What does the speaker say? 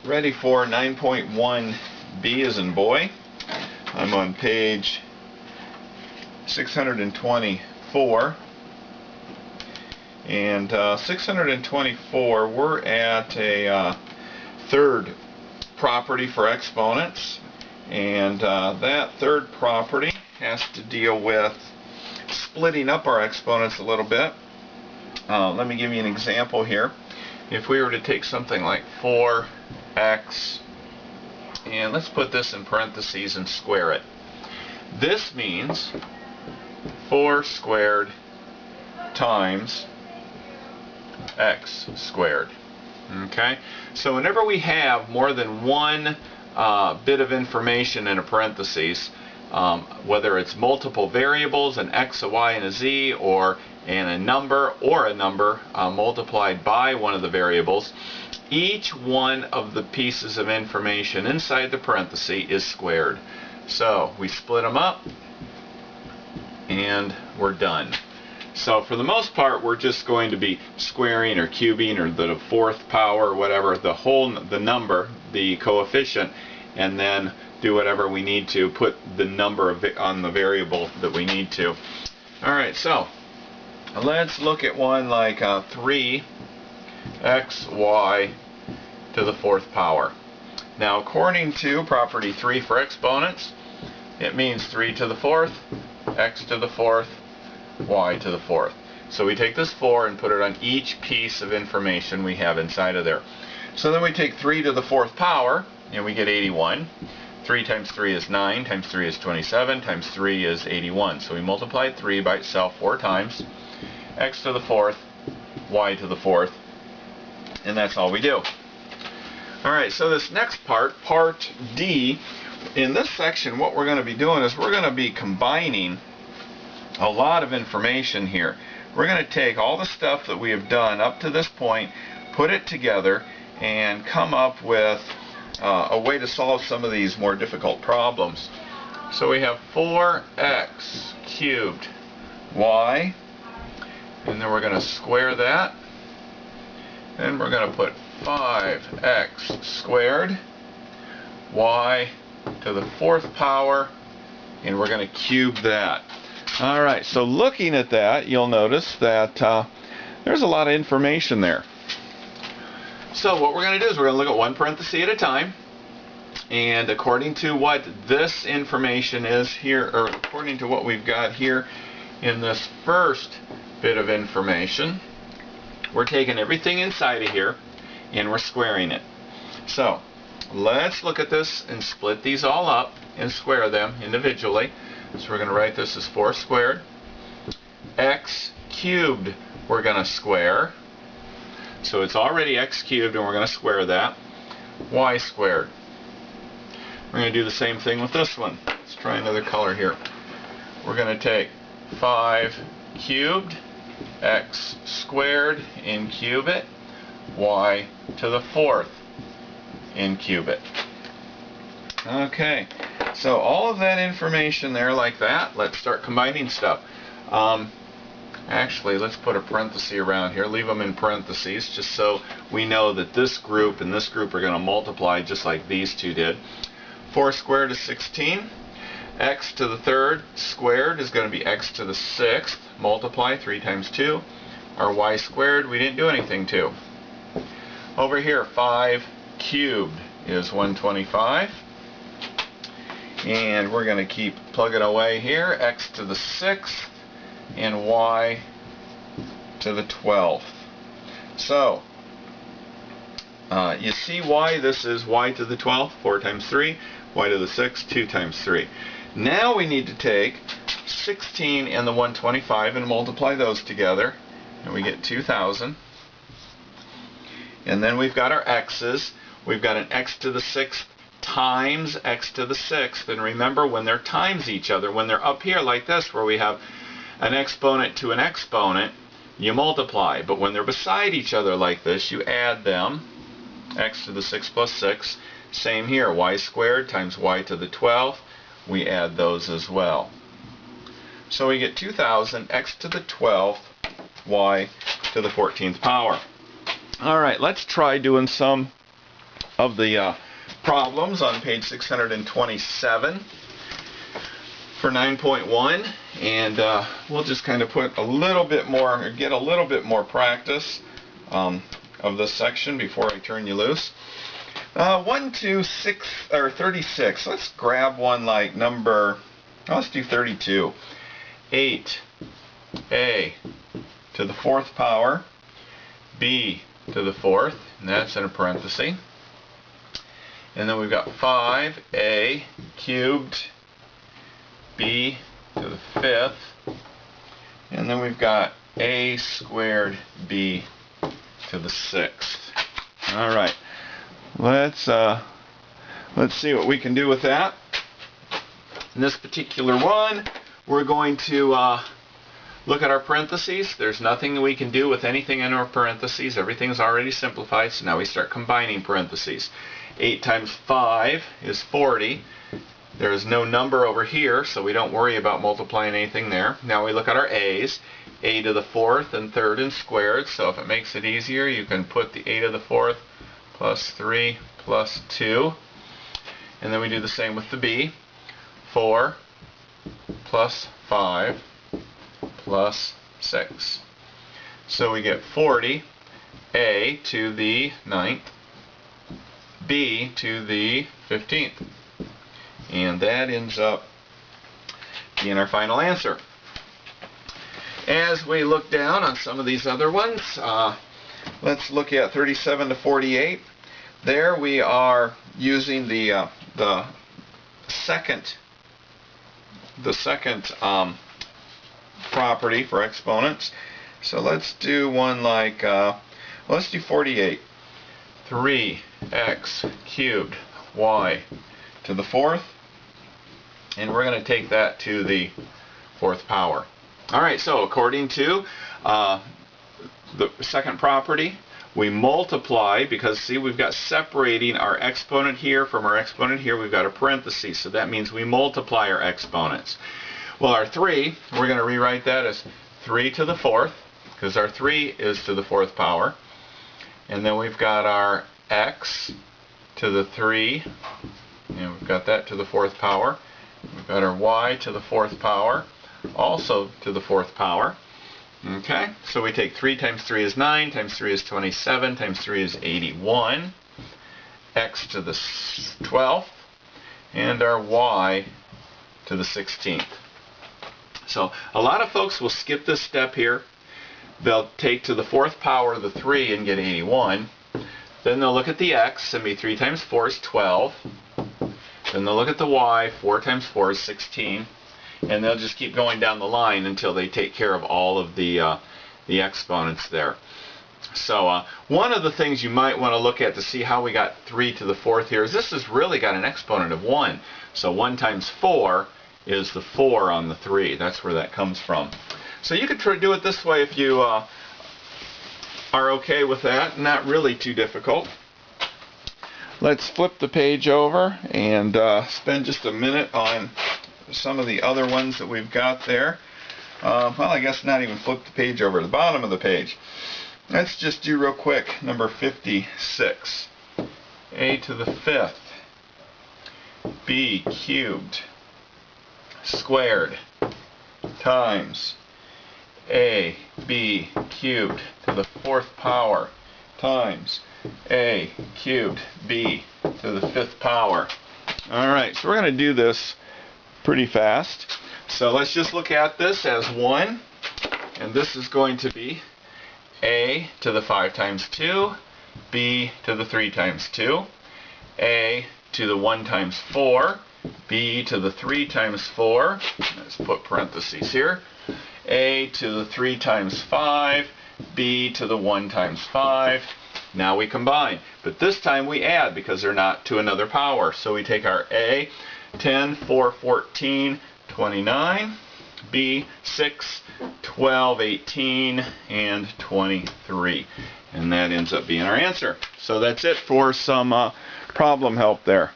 ready for 9.1b as in boy. I'm on page 624. And 624, we're at a third property for exponents. And that third property has to deal with splitting up our exponents a little bit. Let me give you an example here. If we were to take something like 4x, and let's put this in parentheses and square it. This means 4 squared times x squared. Okay? So whenever we have more than one bit of information in a parentheses, whether it's multiple variables, an x, a y, and a z, or a number multiplied by one of the variables, each one of the pieces of information inside the parenthesis is squared. So we split them up and we're done. So for the most part, we're just going to be squaring or cubing or the fourth power or whatever, the number, the coefficient, and then do whatever we need to, put the number on the variable that we need to. Alright, so let's look at one like 3xy to the fourth power. Now according to property 3 for exponents, it means 3 to the fourth, x to the fourth, y to the fourth. So we take this 4 and put it on each piece of information we have inside of there. So then we take 3 to the fourth power and we get 81. 3 times 3 is 9, times 3 is 27, times 3 is 81. So we multiplied 3 by itself 4 times, x to the fourth, y to the fourth, and that's all we do. Alright, so this next part, part D, in this section what we're going to be doing is we're going to be combining a lot of information here. We're going to take all the stuff that we have done up to this point, put it together, and come up with a way to solve some of these more difficult problems. So we have 4x cubed y, and then we're going to square that. Then we're going to put 5x squared y to the fourth power, and we're going to cube that. Alright, so looking at that, you'll notice that there's a lot of information there. So what we're going to do is we're going to look at one parenthesis at a time, and according to what this information is here, or according to what we've got here in this first bit of information, we're taking everything inside of here and we're squaring it. So let's look at this and split these all up and square them individually. So we're going to write this as 4 squared. X cubed we're going to square. So it's already x cubed and we're going to square that. Y squared. We're going to do the same thing with this one. Let's try another color here. We're going to take 5 cubed, x squared, and cube it. Y to the fourth, and cube it. Okay, so all of that information there like that. Let's start combining stuff. Actually, let's put a parenthesis around here. Leave them in parentheses just so we know that this group and this group are going to multiply just like these two did. 4 squared is 16. X to the third squared is going to be x to the sixth. Multiply 3 times 2. Our y squared we didn't do anything to. Over here, 5 cubed is 125. And we're going to keep plugging away here. X to the sixth and y to the 12th. So you see why this is y to the 12th, 4 times 3, y to the 6th, 2 times 3. Now we need to take 16 and the 125 and multiply those together, and we get 2,000. And then we've got our x's. We've got an x to the 6th times x to the 6th, and remember when they're times each other, when they're up here like this where we have an exponent to an exponent, you multiply, but when they're beside each other like this, you add them. X to the 6th plus 6, same here, y squared times y to the 12th, we add those as well. So we get 2,000 x to the 12th, y to the 14th power. Alright, let's try doing some of the problems on page 627 for 9.1, and we'll just kind of put a little bit more, or get a little bit more practice of this section before I turn you loose. 1 to 6 or 36. Let's grab one like number. Let's do 32. 8a to the 4th power, b to the 4th, and that's in a parenthesis. And then we've got 5a cubed, b to the 5th, and then we've got a squared b to the 6th. All right, let's see what we can do with that. In this particular one, we're going to look at our parentheses. There's nothing we can do with anything in our parentheses. Everything's already simplified, so now we start combining parentheses. 8 times 5 is 40. There is no number over here, so we don't worry about multiplying anything there. Now we look at our a's. A to the 4th and 3rd and squared, so if it makes it easier, you can put the a to the 4th plus 3 plus 2. And then we do the same with the b. 4 plus 5 plus 6. So we get 40, a to the 9th, b to the 15th. And that ends up being our final answer. As we look down on some of these other ones, let's look at 37 to 48. There we are using the second property for exponents. So let's do one like, let's do 48. 3x cubed y to the 4th, and we're going to take that to the 4th power. Alright, so according to the second property, we multiply, because see, we've got separating our exponent here from our exponent here, we've got a parenthesis, so that means we multiply our exponents. Well, our 3, we're going to rewrite that as 3 to the 4th, because our 3 is to the 4th power. And then we've got our x to the 3, and we've got that to the 4th power. We've got our y to the 4th power, also to the 4th power. Okay, so we take 3 times 3 is 9, times 3 is 27, times 3 is 81, x to the 12th, and our y to the 16th. So a lot of folks will skip this step here. They'll take to the 4th power the 3 and get 81. Then they'll look at the x and be 3 times 4 is 12. Then they'll look at the y, 4 times 4 is 16. And they'll just keep going down the line until they take care of all of the exponents there. So one of the things you might want to look at to see how we got 3 to the 4th here is this has really got an exponent of 1. So 1 times 4 is the 4 on the 3. That's where that comes from. So you could try to do it this way if you are okay with that. Not really too difficult. Let's flip the page over and spend just a minute on some of the other ones that we've got there. Well, I guess not even flip the page over, the bottom of the page. Let's just do real quick number 56. A to the 5th, b cubed squared times a b cubed to the 4th power times a cubed b to the 5th power. Alright, so we're going to do this pretty fast. So let's just look at this as 1, and this is going to be a to the 5 times 2, b to the 3 times 2, a to the 1 times 4, b to the 3 times 4, let's put parentheses here, a to the 3 times 5, b to the 1 times 5. Now we combine, but this time we add because they're not to another power. So we take our a, 10, 4, 14, 29, b, 6, 12, 18, and 23. And that ends up being our answer. So that's it for some problem help there.